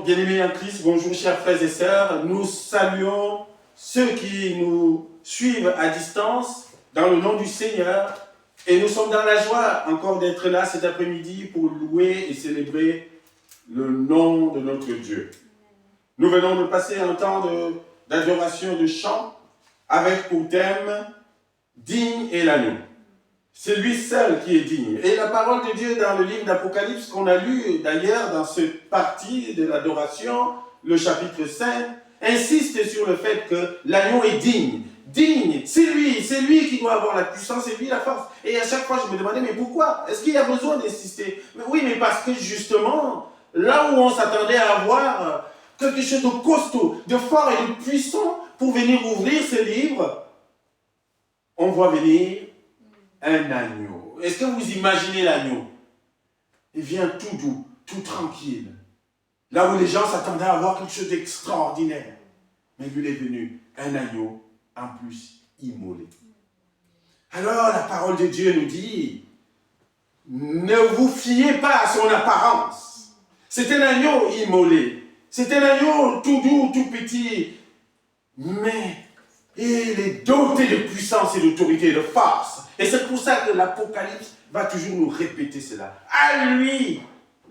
bien-aimés en Christ, bonjour chers frères et sœurs. Nous saluons ceux qui nous suivent à distance dans le nom du Seigneur. Et nous sommes dans la joie encore d'être là cet après-midi pour louer et célébrer le nom de notre Dieu. Nous venons de passer un temps d'adoration, de chant, avec pour thème « Digne est l'agneau ». C'est lui seul qui est digne. Et la parole de Dieu dans le livre d'Apocalypse qu'on a lu d'ailleurs dans cette partie de l'adoration, le chapitre 5, insiste sur le fait que l'agneau est digne. Digne, c'est lui qui doit avoir la puissance, c'est lui la force. Et à chaque fois je me demandais, mais pourquoi? Est-ce qu'il y a besoin d'insister? Mais oui, mais parce que justement, là où on s'attendait à avoir quelque chose de costaud, de fort et de puissant pour venir ouvrir ce livre, on voit venir un agneau. Est-ce que vous imaginez l'agneau? Il vient tout doux, tout tranquille. Là où les gens s'attendaient à voir quelque chose d'extraordinaire. Mais lui est venu un agneau, en plus immolé. Alors la parole de Dieu nous dit, ne vous fiez pas à son apparence. C'est un agneau immolé. C'est un agneau tout doux, tout petit. Mais il est doté de puissance et d'autorité et de force. Et c'est pour ça que l'Apocalypse va toujours nous répéter cela. À lui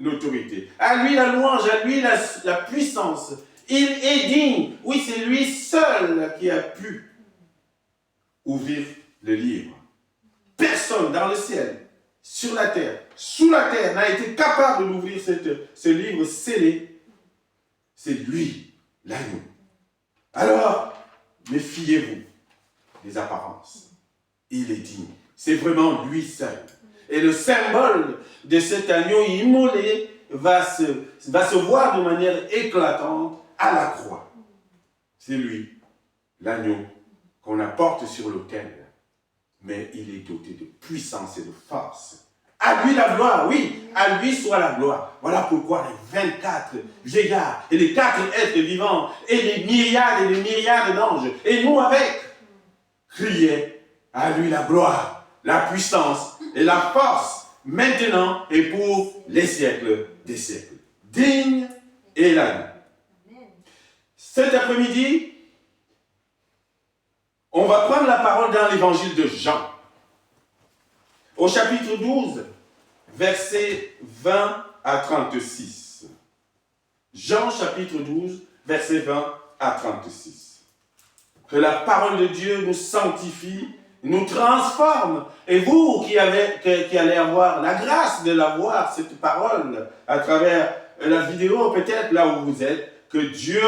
l'autorité, à lui la louange, à lui la puissance. Il est digne. Oui, c'est lui seul qui a pu ouvrir le livre. Personne dans le ciel, sur la terre, sous la terre n'a été capable d'ouvrir ce livre scellé. C'est lui, l'agneau. Alors, méfiez-vous des apparences. Il est digne. C'est vraiment lui seul. Et le symbole de cet agneau immolé va se voir de manière éclatante à la croix. C'est lui, l'agneau qu'on apporte sur l'autel. Mais il est doté de puissance et de force. À lui la gloire, oui, à lui soit la gloire. Voilà pourquoi les 24 vieillards et les 4 êtres vivants et les myriades d'anges, et nous avec, criaient à lui la gloire, la puissance et la force, maintenant et pour les siècles des siècles. Digne est l'agneau. Cet après-midi, on va prendre la parole dans l'évangile de Jean, au chapitre 12, versets 20 à 36. Jean chapitre 12, versets 20 à 36. Que la parole de Dieu nous sanctifie, nous transforme. Et vous qui allez avoir la grâce de la voir, cette parole, à travers la vidéo, peut-être là où vous êtes, que Dieu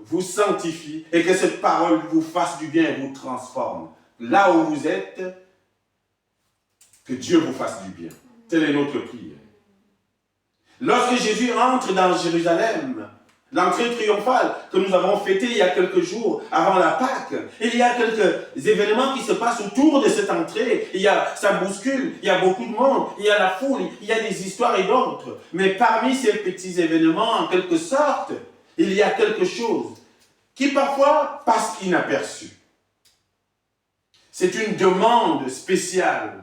vous sanctifie et que cette parole vous fasse du bien et vous transforme. Là où vous êtes, que Dieu vous fasse du bien. Telle est notre prière. Lorsque Jésus entre dans Jérusalem, l'entrée triomphale que nous avons fêtée il y a quelques jours avant la Pâque, il y a quelques événements qui se passent autour de cette entrée. Ça bouscule, il y a beaucoup de monde, il y a la foule, il y a des histoires et d'autres. Mais parmi ces petits événements, en quelque sorte, il y a quelque chose qui parfois passe inaperçu. C'est une demande spéciale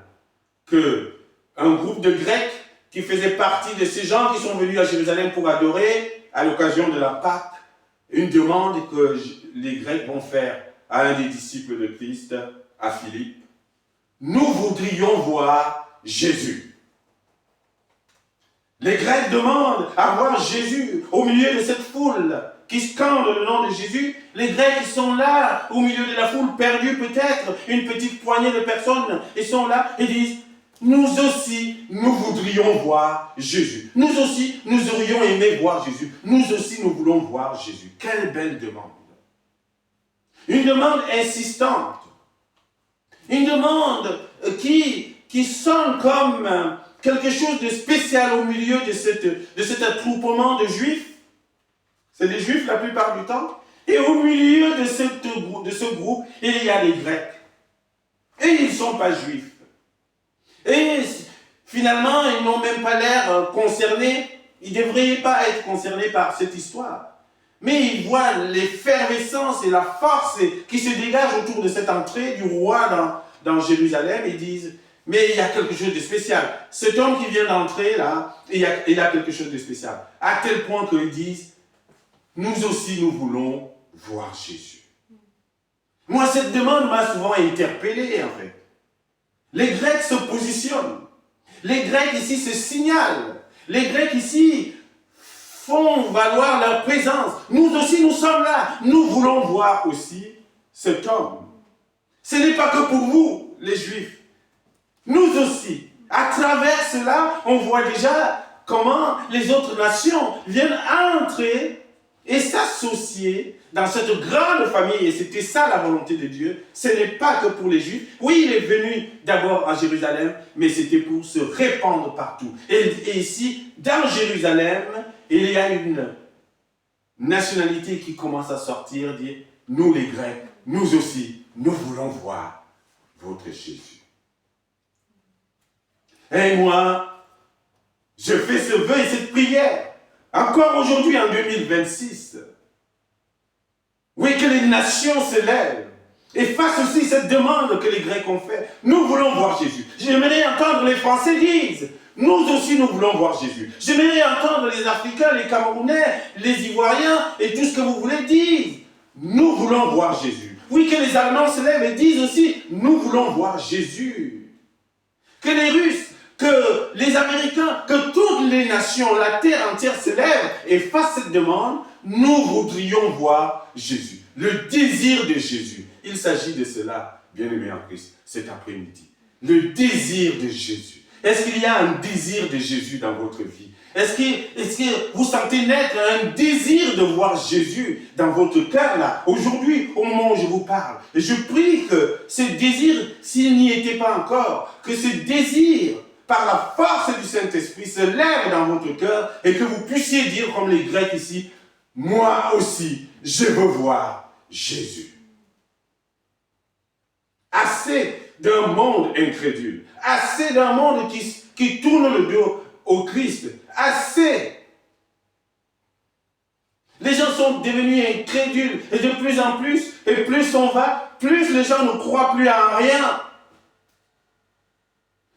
que un groupe de Grecs qui faisait partie de ces gens qui sont venus à Jérusalem pour adorer à l'occasion de la Pâque, une demande que les Grecs vont faire à un des disciples de Christ, à Philippe. Nous voudrions voir Jésus. Les Grecs demandent à voir Jésus au milieu de cette foule qui scande le nom de Jésus. Les Grecs sont là, au milieu de la foule, perdus peut-être, une petite poignée de personnes, ils sont là et disent, nous aussi, nous voudrions voir Jésus. Nous aussi, nous aurions aimé voir Jésus. Nous aussi, nous voulons voir Jésus. Quelle belle demande. Une demande insistante. Une demande qui sonne comme quelque chose de spécial au milieu de cet attroupement de Juifs. C'est des Juifs la plupart du temps. Et au milieu de ce groupe, il y a les Grecs. Et ils ne sont pas Juifs. Et finalement, ils n'ont même pas l'air concernés. Ils ne devraient pas être concernés par cette histoire. Mais ils voient l'effervescence et la force qui se dégagent autour de cette entrée du roi dans Jérusalem et disent, mais il y a quelque chose de spécial. Cet homme qui vient d'entrer là, il y a quelque chose de spécial. À tel point qu'ils disent, nous aussi nous voulons voir Jésus. Moi, cette demande m'a souvent interpellé, en fait. Les Grecs se positionnent. Les Grecs ici se signalent. Les Grecs ici font valoir leur présence. Nous aussi, nous sommes là. Nous voulons voir aussi cet homme. Ce n'est pas que pour vous, les Juifs. Nous aussi. À travers cela, on voit déjà comment les autres nations viennent entrer et s'associer dans cette grande famille. Et c'était ça la volonté de Dieu. Ce n'est pas que pour les Juifs. Oui, il est venu d'abord à Jérusalem, mais c'était pour se répandre partout. Et ici, dans Jérusalem, il y a une nationalité qui commence à sortir, dit, nous les Grecs, nous aussi, nous voulons voir votre Jésus. Et moi, je fais ce vœu et cette prière. Encore aujourd'hui, en 2026. Oui, que les nations se lèvent et fassent aussi cette demande que les Grecs ont fait. Nous voulons voir Jésus. J'aimerais entendre les Français dire, nous aussi nous voulons voir Jésus. J'aimerais entendre les Africains, les Camerounais, les Ivoiriens et tout ce que vous voulez dire. Nous voulons voir Jésus. Oui, que les Allemands se lèvent et disent aussi, nous voulons voir Jésus. Que les Russes, que les Américains, que toutes les nations, la terre entière se lèvent et fassent cette demande, nous voudrions voir Jésus. Le désir de Jésus. Il s'agit de cela, bien-aimés en Christ, cet après-midi. Le désir de Jésus. Est-ce qu'il y a un désir de Jésus dans votre vie? Est-ce que vous sentez naître un désir de voir Jésus dans votre cœur là, aujourd'hui, au moment où je vous parle? Et je prie que ce désir, s'il n'y était pas encore, que ce désir, par la force du Saint-Esprit, se lève dans votre cœur et que vous puissiez dire comme les Grecs ici, moi aussi, je veux voir Jésus. Assez d'un monde incrédule, assez d'un monde qui tourne le dos au Christ, assez. Les gens sont devenus incrédules et de plus en plus, et plus on va, plus les gens ne croient plus à rien.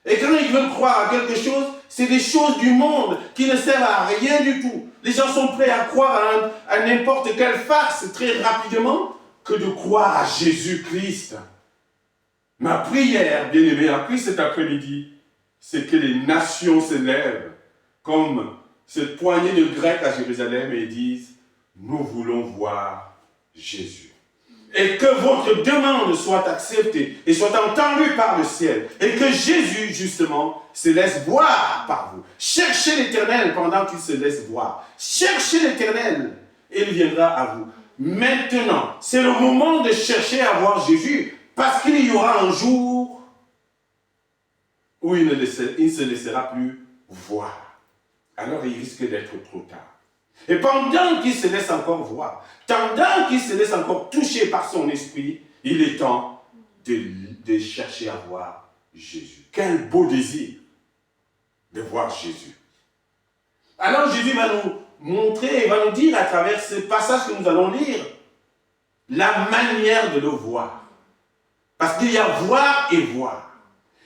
Et quand ils veulent croire à quelque chose, c'est des choses du monde qui ne servent à rien du tout. Les gens sont prêts à croire à n'importe quelle farce très rapidement que de croire à Jésus-Christ. Ma prière, bien-aimé, en Christ cet après-midi, c'est que les nations se lèvent comme cette poignée de Grecs à Jérusalem et disent, nous voulons voir Jésus. Et que votre demande soit acceptée et soit entendue par le ciel. Et que Jésus, justement, se laisse voir par vous. Cherchez l'Éternel pendant qu'il se laisse voir. Cherchez l'Éternel et il viendra à vous. Maintenant, c'est le moment de chercher à voir Jésus parce qu'il y aura un jour où il ne se laissera plus voir. Alors il risque d'être trop tard. Et pendant qu'il se laisse encore voir, pendant qu'il se laisse encore toucher par son esprit, il est temps de chercher à voir Jésus. Quel beau désir de voir Jésus. Alors Jésus va nous montrer et va nous dire à travers ce passage que nous allons lire, la manière de le voir. Parce qu'il y a voir et voir.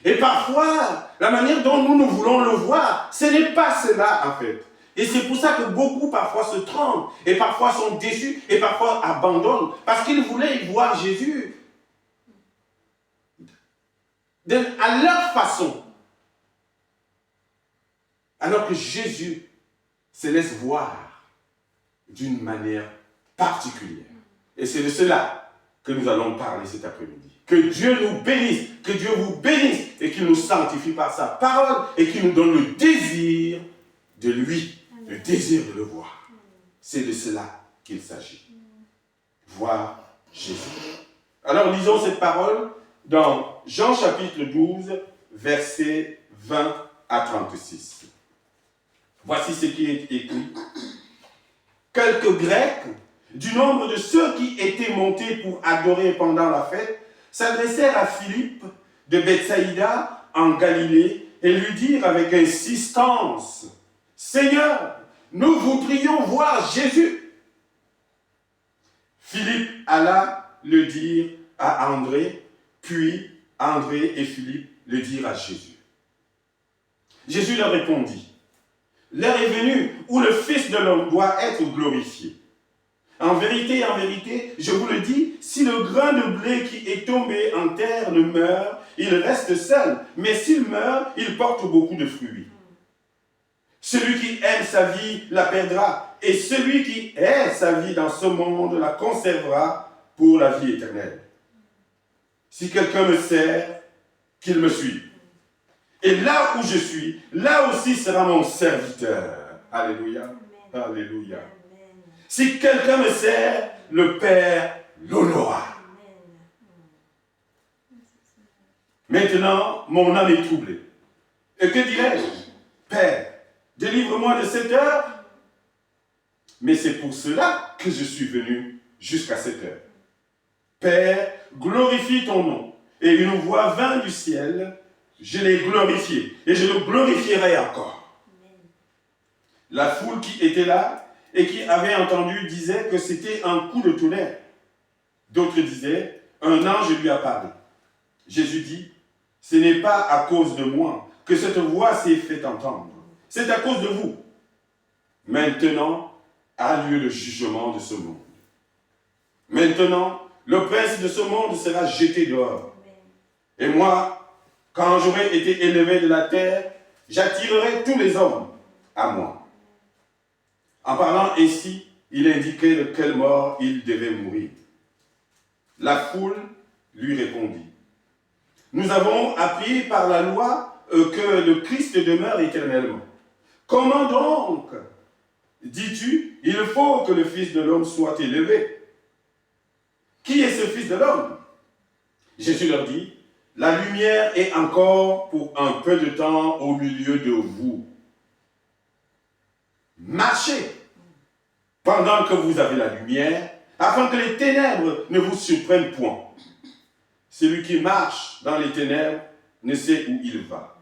Et parfois, la manière dont nous voulons le voir, ce n'est pas cela en fait. Et c'est pour ça que beaucoup parfois se trompent, et parfois sont déçus, et parfois abandonnent, parce qu'ils voulaient voir Jésus à leur façon. Alors que Jésus se laisse voir d'une manière particulière. Et c'est de cela que nous allons parler cet après-midi. Que Dieu nous bénisse, que Dieu vous bénisse, et qu'il nous sanctifie par sa parole, et qu'il nous donne le désir de lui. Le désir de le voir. C'est de cela qu'il s'agit. Voir Jésus. Alors lisons cette parole dans Jean chapitre 12, versets 20 à 36. Voici ce qui est écrit. Quelques Grecs, du nombre de ceux qui étaient montés pour adorer pendant la fête, s'adressèrent à Philippe de Bethsaïda en Galilée et lui dirent avec insistance, « Seigneur, nous voudrions voir Jésus. » Philippe alla le dire à André, puis André et Philippe le dirent à Jésus. Jésus leur répondit, « L'heure est venue où le Fils de l'homme doit être glorifié. en vérité, je vous le dis, si le grain de blé qui est tombé en terre ne meurt, il reste seul. Mais s'il meurt, il porte beaucoup de fruits. Celui qui aime sa vie la perdra. Et celui qui hait sa vie dans ce monde la conservera pour la vie éternelle. Si quelqu'un me sert, qu'il me suive. Et là où je suis, là aussi sera mon serviteur. Alléluia. Amen. Alléluia. Amen. Si quelqu'un me sert, le Père l'honora. Maintenant, mon âme est troublée. Et que dirais-je? Père, délivre-moi de cette heure. Mais c'est pour cela que je suis venu jusqu'à cette heure. Père, glorifie ton nom. Et une voix vint du ciel, je l'ai glorifié, et je le glorifierai encore. La foule qui était là et qui avait entendu disait que c'était un coup de tonnerre. D'autres disaient, un ange lui a parlé. Jésus dit, ce n'est pas à cause de moi que cette voix s'est fait entendre. C'est à cause de vous. Maintenant a lieu le jugement de ce monde. Maintenant, le prince de ce monde sera jeté dehors. Et moi, quand j'aurai été élevé de la terre, j'attirerai tous les hommes à moi. En parlant ainsi, il indiquait de quelle mort il devait mourir. La foule lui répondit, nous avons appris par la loi que le Christ demeure éternellement. Comment donc, dis-tu, il faut que le Fils de l'homme soit élevé? Qui est ce Fils de l'homme? Jésus leur dit, la lumière est encore pour un peu de temps au milieu de vous. Marchez pendant que vous avez la lumière, afin que les ténèbres ne vous surprennent point. Celui qui marche dans les ténèbres ne sait où il va.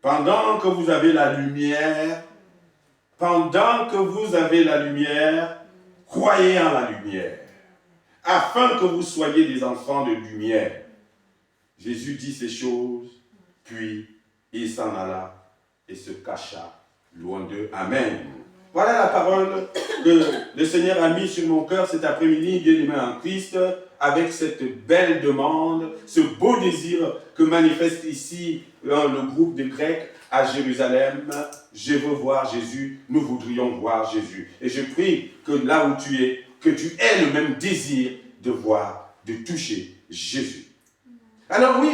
Pendant que vous avez la lumière, croyez en la lumière, afin que vous soyez des enfants de lumière. Jésus dit ces choses, puis il s'en alla et se cacha loin d'eux. Amen. Voilà la parole que le Seigneur a mis sur mon cœur cet après-midi, bien-aimé en Christ, avec cette belle demande, ce beau désir que manifeste ici le groupe des Grecs à Jérusalem. Je veux voir Jésus, nous voudrions voir Jésus. Et je prie que là où tu es, que tu aies le même désir de voir, de toucher Jésus. Alors oui,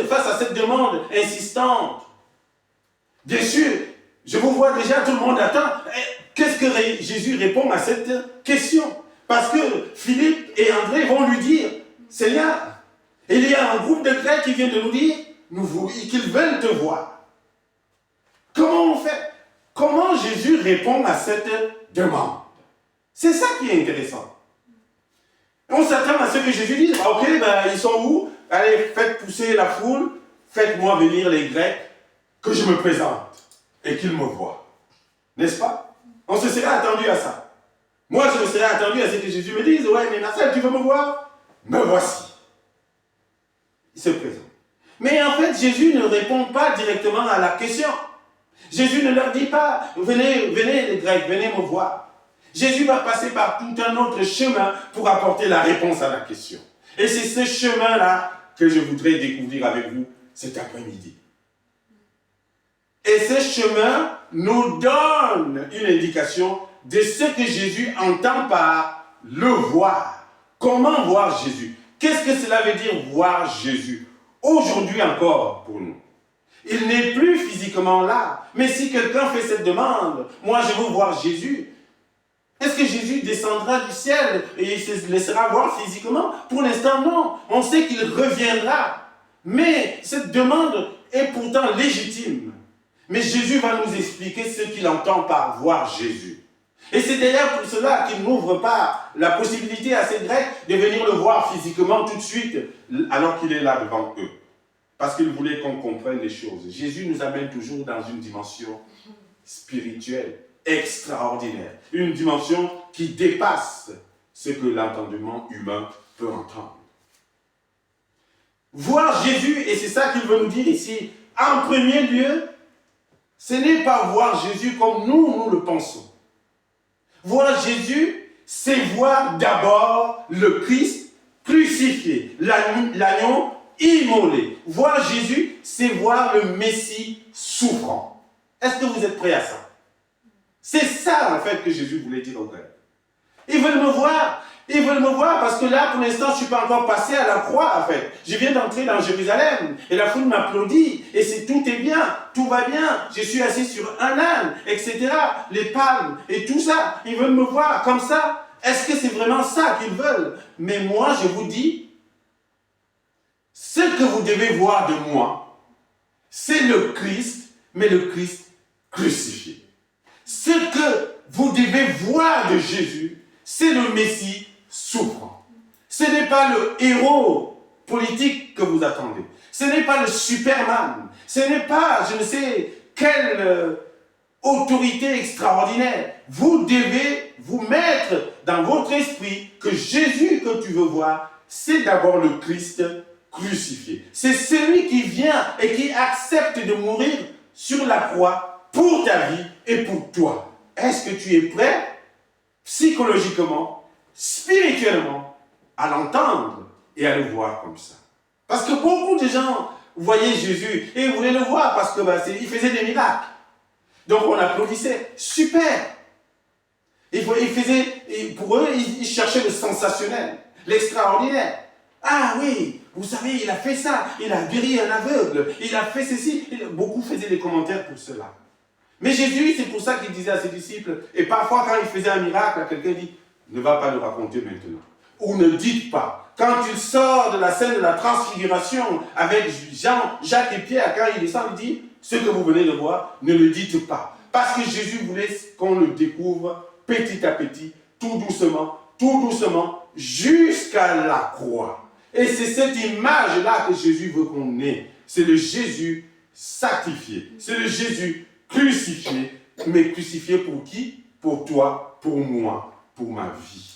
face à cette demande insistante, bien sûr, je vous vois déjà, tout le monde attend. Qu'est-ce que Jésus répond à cette question? Parce que Philippe et André vont lui dire, Seigneur, il y a un groupe de Grecs qui vient de nous dire qu'ils veulent te voir. Comment on fait? Comment Jésus répond à cette demande? C'est ça qui est intéressant. On s'attend à ce que Jésus dise, ok, ils sont où? Allez, faites pousser la foule, faites-moi venir les Grecs, que je me présente et qu'ils me voient. N'est-ce pas? On se serait attendu à ça. Moi, je me serais attendu à ce que Jésus me dise, ouais, mais Marcel, tu veux me voir? Me voici. Il se présente. Mais en fait, Jésus ne répond pas directement à la question. Jésus ne leur dit pas, venez les Grecs, venez me voir. Jésus va passer par tout un autre chemin pour apporter la réponse à la question. Et c'est ce chemin-là que je voudrais découvrir avec vous cet après-midi. Et ce chemin nous donne une indication de ce que Jésus entend par le voir. Comment voir Jésus? Qu'est-ce que cela veut dire voir Jésus? Aujourd'hui encore pour nous. Il n'est plus physiquement là. Mais si quelqu'un fait cette demande, moi je veux voir Jésus. Est-ce que Jésus descendra du ciel et il se laissera voir physiquement? Pour l'instant, non. On sait qu'il reviendra. Mais cette demande est pourtant légitime. Mais Jésus va nous expliquer ce qu'il entend par voir Jésus. Et c'est d'ailleurs pour cela qu'il n'ouvre pas la possibilité à ces Grecs de venir le voir physiquement tout de suite, alors qu'il est là devant eux. Parce qu'il voulait qu'on comprenne les choses. Jésus nous amène toujours dans une dimension spirituelle, extraordinaire. Une dimension qui dépasse ce que l'entendement humain peut entendre. Voir Jésus, et c'est ça qu'il veut nous dire ici, en premier lieu, ce n'est pas voir Jésus comme nous le pensons. Voir Jésus, c'est voir d'abord le Christ crucifié, l'agneau immolé. Voir Jésus, c'est voir le Messie souffrant. Est-ce que vous êtes prêts à ça? C'est ça, en fait, que Jésus voulait dire aux Grecs. Ils veulent me voir. Ils veulent me voir parce que là, pour l'instant, je ne suis pas encore passé à la croix, en fait. Je viens d'entrer dans Jérusalem et la foule m'applaudit et tout est bien, tout va bien. Je suis assis sur un âne, etc. Les palmes et tout ça. Ils veulent me voir comme ça. Est-ce que c'est vraiment ça qu'ils veulent? Mais moi, je vous dis, ce que vous devez voir de moi, c'est le Christ, mais le Christ crucifié. Ce que vous devez voir de Jésus, c'est le Messie souffrant. Ce n'est pas le héros politique que vous attendez. Ce n'est pas le Superman. Ce n'est pas, je ne sais, quelle autorité extraordinaire. Vous devez vous mettre dans votre esprit que Jésus que tu veux voir, c'est d'abord le Christ crucifié. C'est celui qui vient et qui accepte de mourir sur la croix pour ta vie et pour toi. Est-ce que tu es prêt, psychologiquement, spirituellement, à l'entendre et à le voir comme ça? Parce que beaucoup de gens voyaient Jésus et voulaient le voir parce que il faisait des miracles. Donc on applaudissait. Super! Pour eux, ils cherchaient le sensationnel, l'extraordinaire. Ah oui, vous savez, il a fait ça, il a guéri un aveugle, il a fait ceci. Beaucoup faisaient des commentaires pour cela. Mais Jésus, c'est pour ça qu'il disait à ses disciples, et parfois quand il faisait un miracle, quelqu'un dit, ne va pas le raconter maintenant. Ou ne dites pas. Quand il sort de la scène de la transfiguration avec Jean, Jacques et Pierre, quand il descend, il dit, ce que vous venez de voir, ne le dites pas. Parce que Jésus voulait qu'on le découvre petit à petit, tout doucement, jusqu'à la croix. Et c'est cette image-là que Jésus veut qu'on ait. C'est le Jésus sacrifié. C'est le Jésus crucifié. Mais crucifié pour qui? Pour toi, pour moi, pour ma vie.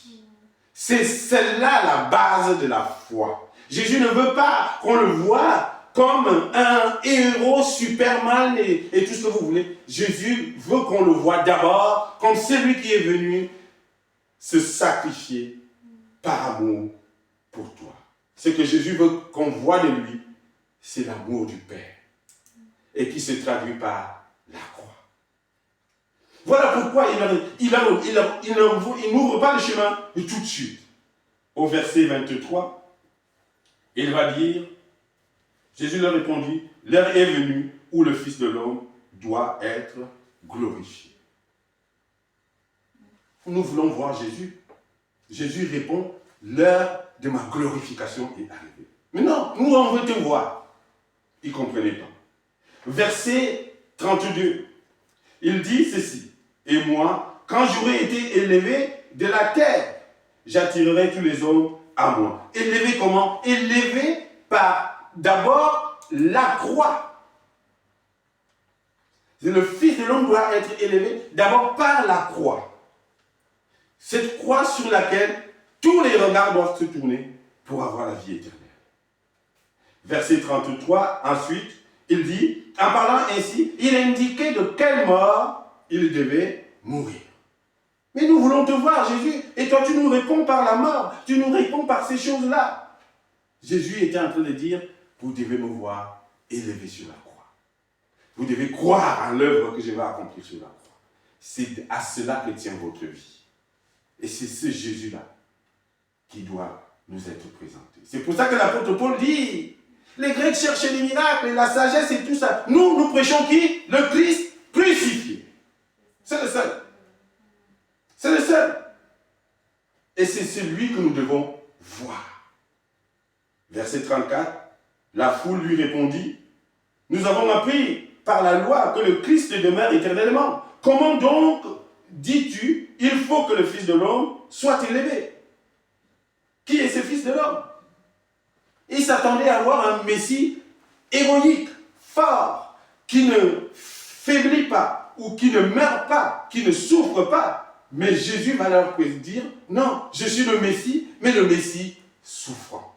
C'est celle-là la base de la foi. Jésus ne veut pas qu'on le voie comme un héros, Superman et tout ce que vous voulez. Jésus veut qu'on le voie d'abord comme celui qui est venu se sacrifier par amour pour toi. Ce que Jésus veut qu'on voit de lui, c'est l'amour du Père et qui se traduit par la croix. Voilà pourquoi il n'ouvre pas le chemin tout de suite. Au verset 23, il va dire, Jésus leur répondit, l'heure est venue où le Fils de l'homme doit être glorifié. Nous voulons voir Jésus. Jésus répond, l'heure de ma glorification est arrivée. Mais non, nous on veut te voir. Ils ne comprenaient pas. Verset 32, il dit ceci, et moi, quand j'aurai été élevé de la terre, j'attirerai tous les hommes à moi. Élevé comment? Élevé par d'abord la croix. Le Fils de l'homme doit être élevé d'abord par la croix. Cette croix sur laquelle tous les regards doivent se tourner pour avoir la vie éternelle. Verset 33, ensuite, il dit, en parlant ainsi, il indiquait de quelle mort il devait mourir. Mais nous voulons te voir, Jésus, et toi tu nous réponds par la mort, tu nous réponds par ces choses-là. Jésus était en train de dire, vous devez me voir élevé sur la croix. Vous devez croire en l'œuvre que je vais accomplir sur la croix. C'est à cela que tient votre vie. Et c'est ce Jésus-là qui doit nous être présenté. C'est pour ça que l'apôtre Paul dit, les Grecs cherchaient les miracles et la sagesse et tout ça. Nous prêchons qui? Le Christ crucifié. C'est le seul. C'est le seul. Et c'est celui que nous devons voir. Verset 34, la foule lui répondit, nous avons appris par la loi que le Christ demeure éternellement. Comment donc dis-tu, il faut que le Fils de l'homme soit élevé? Qui est ce Fils de l'homme? Il s'attendait à voir un Messie héroïque, fort, qui ne faiblit pas, ou qui ne meurt pas, qui ne souffre pas. Mais Jésus va leur dire, non, je suis le Messie, mais le Messie souffrant.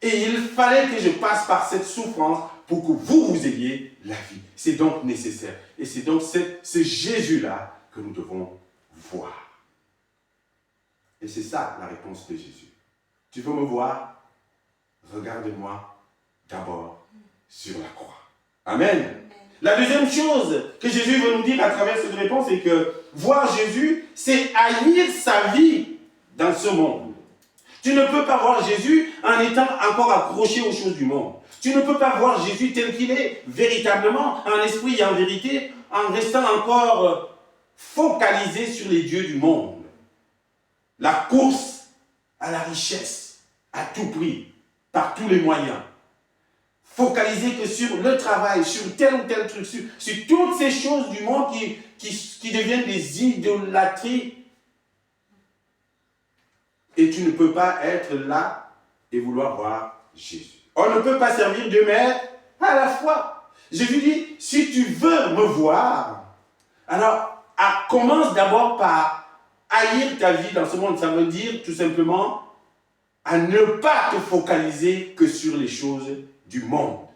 Et il fallait que je passe par cette souffrance pour que vous ayez la vie. C'est donc nécessaire. Et c'est donc ce Jésus-là que nous devons voir. Et c'est ça la réponse de Jésus. Tu veux me voir? Regarde-moi d'abord sur la croix. Amen. La deuxième chose que Jésus veut nous dire à travers cette réponse, c'est que voir Jésus, c'est haïr sa vie dans ce monde. Tu ne peux pas voir Jésus en étant encore accroché aux choses du monde. Tu ne peux pas voir Jésus tel qu'il est, véritablement, en esprit et en vérité, en restant encore focalisé sur les dieux du monde. La course à la richesse, à tout prix, par tous les moyens. Focalisé que sur le travail, sur tel ou tel truc, sur toutes ces choses du monde qui deviennent des idolâtries. Et tu ne peux pas être là et vouloir voir Jésus. On ne peut pas servir deux maîtres à la fois. Jésus dit, si tu veux me voir, alors commence d'abord par haïr ta vie dans ce monde. Ça veut dire tout simplement à ne pas te focaliser que sur les choses du monde,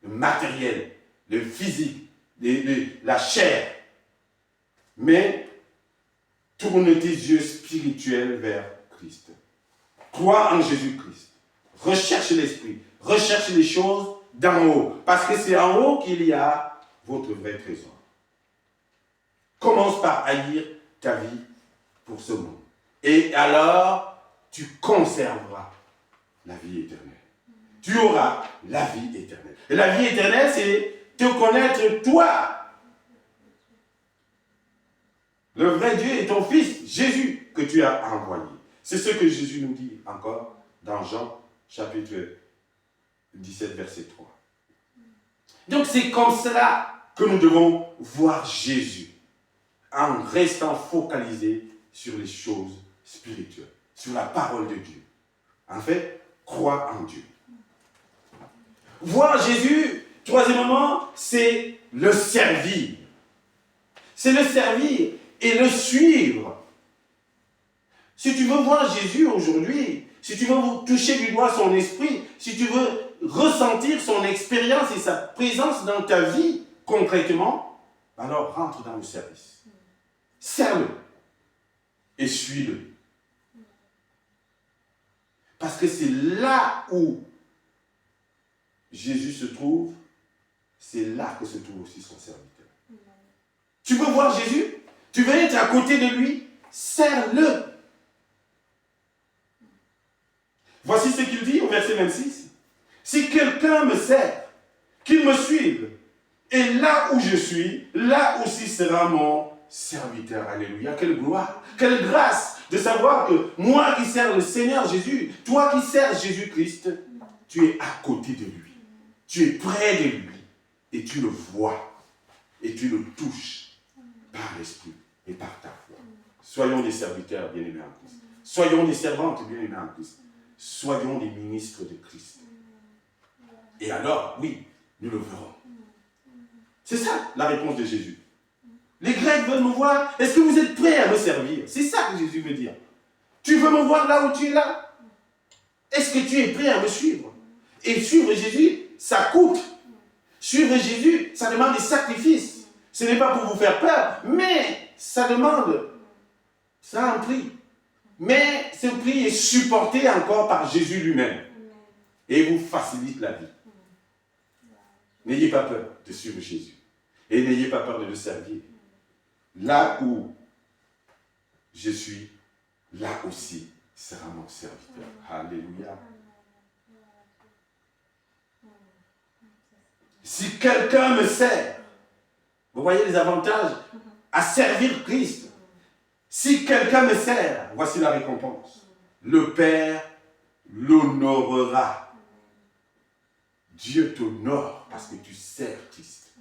le matériel, le physique, la chair. Mais tourne tes yeux spirituels vers Christ. Crois en Jésus-Christ. Recherche l'esprit. Recherche les choses d'en haut. Parce que c'est en haut qu'il y a votre vrai trésor. Commence par haïr ta vie pour ce monde. Et alors, tu conserveras la vie éternelle. Tu auras la vie éternelle. Et la vie éternelle, c'est te connaître toi. Le vrai Dieu est ton Fils, Jésus, que tu as envoyé. C'est ce que Jésus nous dit encore dans Jean, chapitre 17, verset 3. Donc c'est comme cela que nous devons voir Jésus, en restant focalisés sur les choses spirituelles, sur la parole de Dieu. En fait, crois en Dieu. Voir Jésus, troisièmement, c'est le servir. C'est le servir et le suivre. Si tu veux voir Jésus aujourd'hui, si tu veux toucher du doigt son esprit, si tu veux ressentir son expérience et sa présence dans ta vie concrètement, alors rentre dans le service. Serre-le et suis-le. Parce que c'est là où Jésus se trouve, c'est là que se trouve aussi son serviteur. Tu veux voir Jésus? Tu veux être à côté de lui? Serre-le. Voici ce qu'il dit au verset 26. Si quelqu'un me sert, qu'il me suive. Et là où je suis, là aussi sera mon serviteur. Alléluia. Quelle gloire, quelle grâce de savoir que moi qui sers le Seigneur Jésus, toi qui sers Jésus-Christ, tu es à côté de lui. Tu es près de lui. Et tu le vois. Et tu le touches par l'esprit et par ta foi. Soyons des serviteurs bien-aimés en Christ. Soyons des servantes bien-aimées en Christ. Soyons des ministres de Christ. Et alors, oui, nous le verrons. C'est ça la réponse de Jésus. Les Grecs veulent me voir. Est-ce que vous êtes prêts à me servir? C'est ça que Jésus veut dire. Tu veux me voir là où tu es là? Est-ce que tu es prêt à me suivre? Et suivre Jésus, ça coûte. Suivre Jésus, ça demande des sacrifices. Ce n'est pas pour vous faire peur, mais ça demande, ça a un prix. Mais ce prix est supporté encore par Jésus lui-même. Et vous facilite la vie. N'ayez pas peur de suivre Jésus. Et n'ayez pas peur de le servir. Là où je suis, là aussi sera mon serviteur. Alléluia. Si quelqu'un me sert, vous voyez les avantages à servir Christ. Si quelqu'un me sert, voici la récompense. Le Père l'honorera. Dieu t'honore parce que tu sers Christ.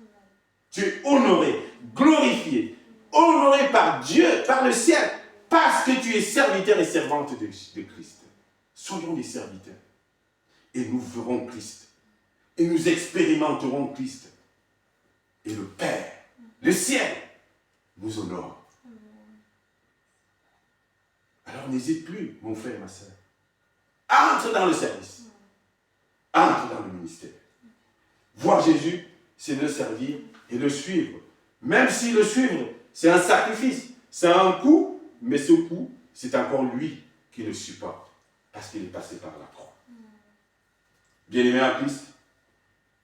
Tu es honoré, glorifié, honoré par Dieu, par le ciel, parce que tu es serviteur et servante de Christ. Soyons des serviteurs. Et nous verrons Christ. Et nous expérimenterons Christ. Et le Père, le ciel, nous honore. Alors n'hésite plus, mon frère, ma soeur. Entre dans le service. Entre dans le ministère. Voir Jésus, c'est le servir et le suivre. Même si le suivre, c'est un sacrifice. C'est un coût, mais ce coût c'est encore lui qui le supporte, parce qu'il est passé par la croix. Bien-aimé en Christ,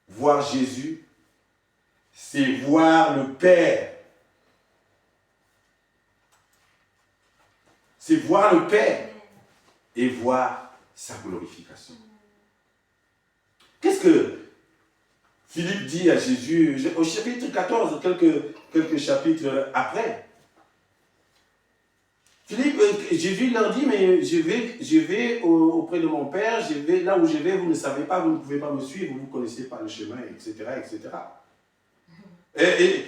voir Jésus, c'est voir le Père. C'est voir le Père et voir sa glorification. Qu'est-ce que Philippe dit à Jésus au chapitre 14, quelques chapitres après? Jésus leur dit, mais je vais auprès de mon Père, je vais là où je vais, vous ne savez pas, vous ne pouvez pas me suivre, vous ne connaissez pas le chemin, etc. etc. Et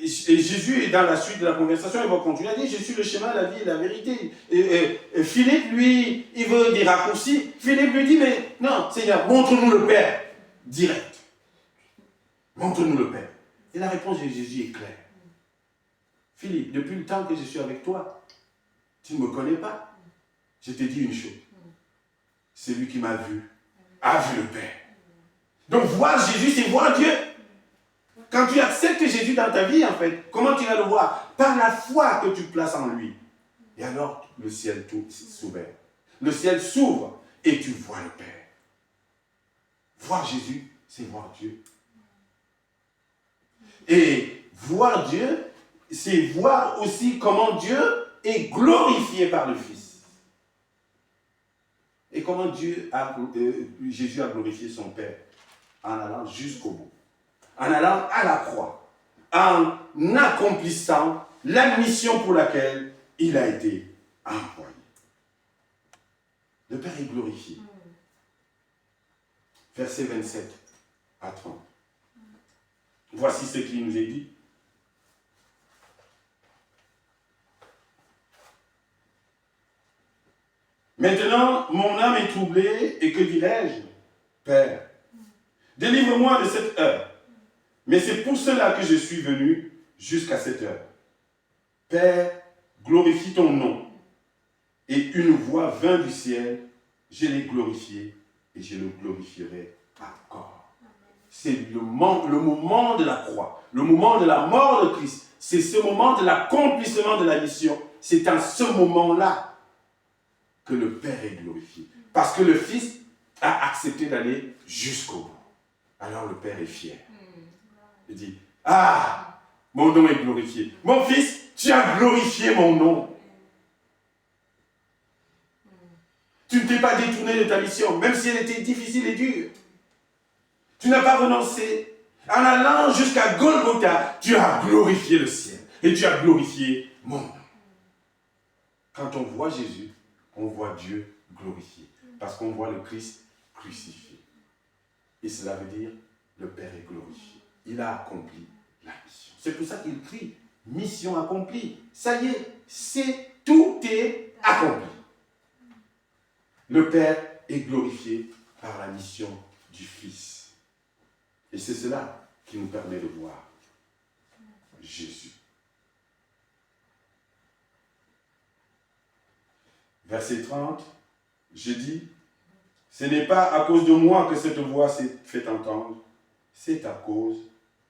Jésus, dans la suite de la conversation, il va continuer à dire, je suis le chemin, la vie et la vérité. Et Philippe, lui, il veut des raccourcis. Philippe lui dit, mais non, Seigneur, montre-nous le Père, direct. Montre-nous le Père. Et la réponse de Jésus est claire. Philippe, depuis le temps que je suis avec toi, tu ne me connais pas. Je t'ai dit une chose. Celui qui m'a vu a vu le Père. Donc voir Jésus, c'est voir Dieu. Quand tu acceptes Jésus dans ta vie, en fait, comment tu vas le voir? Par la foi que tu places en lui. Et alors, le ciel s'ouvre. Le ciel s'ouvre et tu vois le Père. Voir Jésus, c'est voir Dieu. Et voir Dieu, c'est voir aussi comment Dieu est glorifié par le Fils. Et comment Jésus a glorifié son Père en allant jusqu'au bout, en allant à la croix, en accomplissant la mission pour laquelle il a été envoyé. Le Père est glorifié. Versets 27 à 30. Voici ce qu'il nous est dit. Maintenant, mon âme est troublée, et que dirais-je? Père, délivre-moi de cette heure. Mais c'est pour cela que je suis venu jusqu'à cette heure. Père, glorifie ton nom. Et une voix vint du ciel, je l'ai glorifié, et je le glorifierai encore. C'est le moment de la croix, le moment de la mort de Christ. C'est ce moment de l'accomplissement de la mission. C'est en ce moment-là que le Père est glorifié. Parce que le Fils a accepté d'aller jusqu'au bout. Alors le Père est fier. Il dit, ah, mon nom est glorifié. Mon Fils, tu as glorifié mon nom. Tu ne t'es pas détourné de ta mission, même si elle était difficile et dure. Tu n'as pas renoncé. En allant jusqu'à Golgotha, tu as glorifié le ciel. Et tu as glorifié mon nom. Quand on voit Jésus, on voit Dieu glorifié. Parce qu'on voit le Christ crucifié. Et cela veut dire, le Père est glorifié. Il a accompli la mission. C'est pour ça qu'il crie, mission accomplie. Ça y est, tout est accompli. Le Père est glorifié par la mission du Fils. Et c'est cela qui nous permet de voir Jésus. Verset 30, je dis, ce n'est pas à cause de moi que cette voix s'est fait entendre, c'est à cause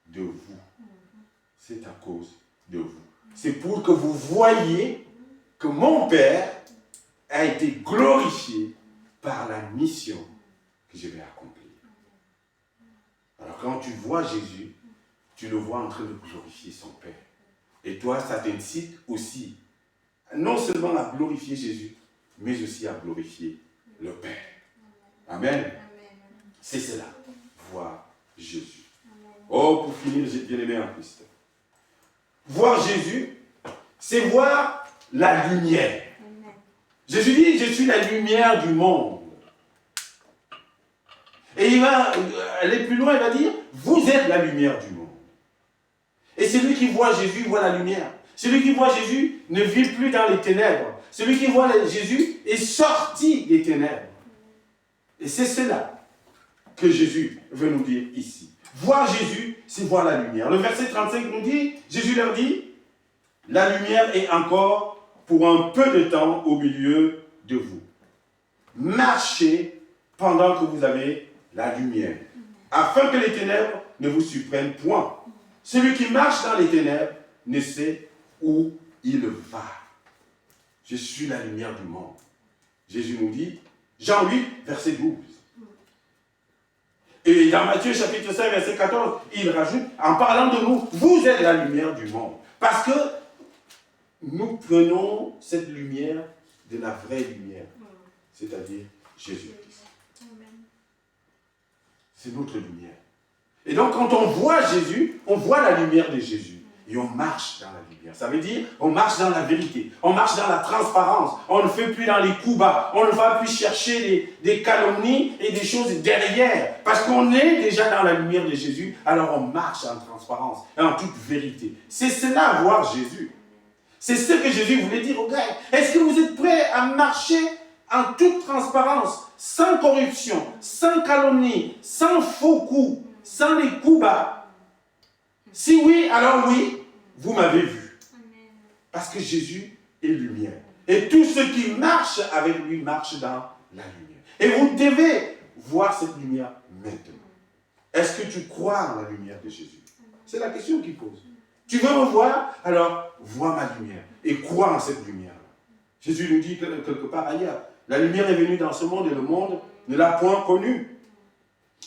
de vous. C'est à cause de vous. C'est pour que vous voyiez que mon Père a été glorifié par la mission que je vais accomplir. Alors quand tu vois Jésus, tu le vois en train de glorifier son Père. Et toi, ça t'incite aussi, non seulement à glorifier Jésus, mais aussi à glorifier le Père. Amen. C'est cela, voir Jésus. Oh, pour finir, j'ai bien aimé en Christ. Voir Jésus, c'est voir la lumière. Jésus dit, je suis la lumière du monde. Et il va aller plus loin, il va dire, vous êtes la lumière du monde. Et celui qui voit Jésus voit la lumière. Celui qui voit Jésus ne vit plus dans les ténèbres. Celui qui voit Jésus est sorti des ténèbres. Et c'est cela que Jésus veut nous dire ici. Voir Jésus, c'est voir la lumière. Le verset 35 nous dit, Jésus leur dit, la lumière est encore pour un peu de temps au milieu de vous. Marchez pendant que vous avez la lumière, afin que les ténèbres ne vous surprennent point. Celui qui marche dans les ténèbres ne sait où il va. Je suis la lumière du monde. Jésus nous dit, Jean 8, verset 12. Et dans Matthieu chapitre 5, verset 14, il rajoute, en parlant de nous, vous êtes la lumière du monde. Parce que nous prenons cette lumière de la vraie lumière, c'est-à-dire Jésus-Christ. C'est notre lumière. Et donc quand on voit Jésus, on voit la lumière de Jésus. Et on marche dans la lumière. Ça veut dire, on marche dans la vérité. On marche dans la transparence. On ne fait plus dans les coups bas. On ne va plus chercher des calomnies et des choses derrière. Parce qu'on est déjà dans la lumière de Jésus. Alors on marche en transparence et en toute vérité. C'est cela, voir Jésus. C'est ce que Jésus voulait dire aux Grecs. Est-ce que vous êtes prêts à marcher en toute transparence, sans corruption, sans calomnie, sans faux coups, sans les coups bas? Si oui, alors oui, vous m'avez vu. Parce que Jésus est lumière. Et tous ceux qui marchent avec lui marchent dans la lumière. Et vous devez voir cette lumière maintenant. Est-ce que tu crois en la lumière de Jésus? C'est la question qu'il pose. Tu veux me voir? Alors, vois ma lumière. Et crois en cette lumière-là. Jésus nous dit quelque part ailleurs, la lumière est venue dans ce monde et le monde ne l'a point connue.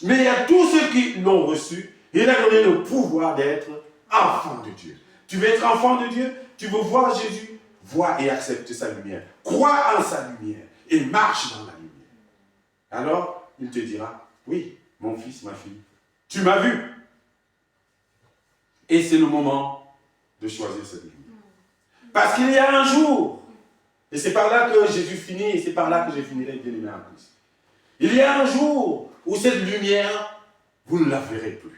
Mais il y a tous ceux qui l'ont reçu. Il a donné le pouvoir d'être enfant de Dieu. Tu veux être enfant de Dieu? Tu veux voir Jésus? Vois et accepte sa lumière. Crois en sa lumière et marche dans la lumière. Alors, il te dira, oui, mon fils, ma fille, tu m'as vu. Et c'est le moment de choisir cette lumière. Parce qu'il y a un jour, et c'est par là que Jésus finit, et c'est par là que je finirai bien aimé en Christ. Il y a un jour où cette lumière, vous ne la verrez plus.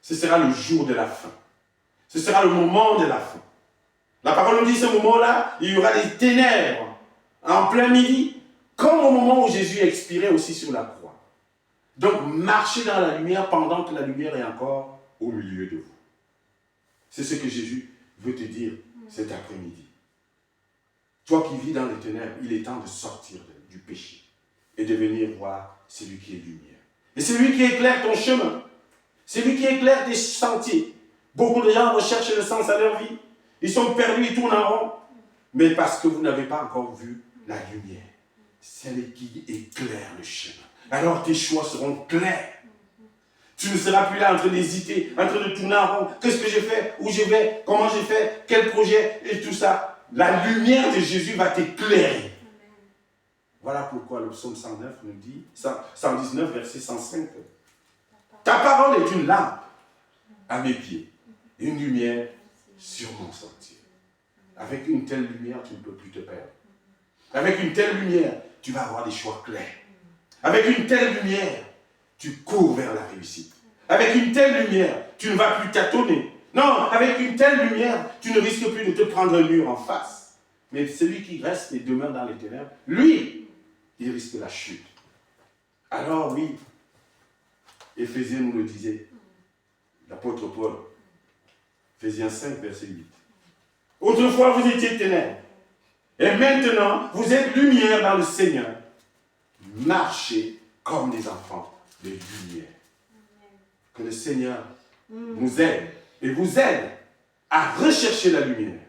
Ce sera le jour de la fin. Ce sera le moment de la fin. La parole nous dit, ce moment-là, il y aura des ténèbres en plein midi, comme au moment où Jésus expirait aussi sur la croix. Donc, marchez dans la lumière pendant que la lumière est encore au milieu de vous. C'est ce que Jésus veut te dire cet après-midi. Toi qui vis dans les ténèbres, il est temps de sortir du péché et de venir voir celui qui est lumière. Et c'est lui qui éclaire ton chemin. C'est lui qui éclaire tes sentiers. Beaucoup de gens recherchent le sens à leur vie. Ils sont perdus, ils tournent en rond. Mais parce que vous n'avez pas encore vu la lumière. Celle qui éclaire le chemin. Alors tes choix seront clairs. Tu ne seras plus là en train d'hésiter, en train de tourner en rond. Qu'est-ce que j'ai fait? Où je vais? Comment j'ai fait? Quel projet? Et tout ça. La lumière de Jésus va t'éclairer. Voilà pourquoi le psaume 109 nous dit, 119, verset 105. Ta parole est une lampe à mes pieds, une lumière sur mon sentier. Avec une telle lumière, tu ne peux plus te perdre. Avec une telle lumière, tu vas avoir des choix clairs. Avec une telle lumière, tu cours vers la réussite. Avec une telle lumière, tu ne vas plus tâtonner. Non, avec une telle lumière, tu ne risques plus de te prendre un mur en face. Mais celui qui reste et demeure dans les ténèbres, lui, il risque la chute. Alors oui, Éphésiens nous le disait, l'apôtre Paul, Éphésiens 5, verset 8. Autrefois, vous étiez ténèbres, et maintenant, vous êtes lumière dans le Seigneur. Marchez comme des enfants de lumière. Que le Seigneur nous aide et vous aide à rechercher la lumière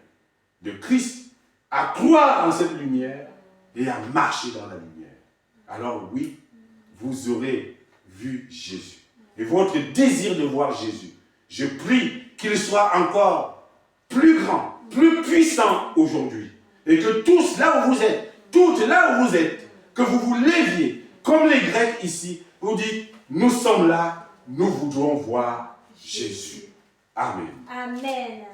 de Christ, à croire en cette lumière et à marcher dans la lumière. Alors oui, vous aurez vu Jésus. Et votre désir de voir Jésus, je prie qu'il soit encore plus grand, plus puissant aujourd'hui. Et que tous là où vous êtes, toutes là où vous êtes, que vous vous leviez, comme les Grecs ici, vous dites, nous sommes là, nous voudrons voir Jésus. Amen. Amen.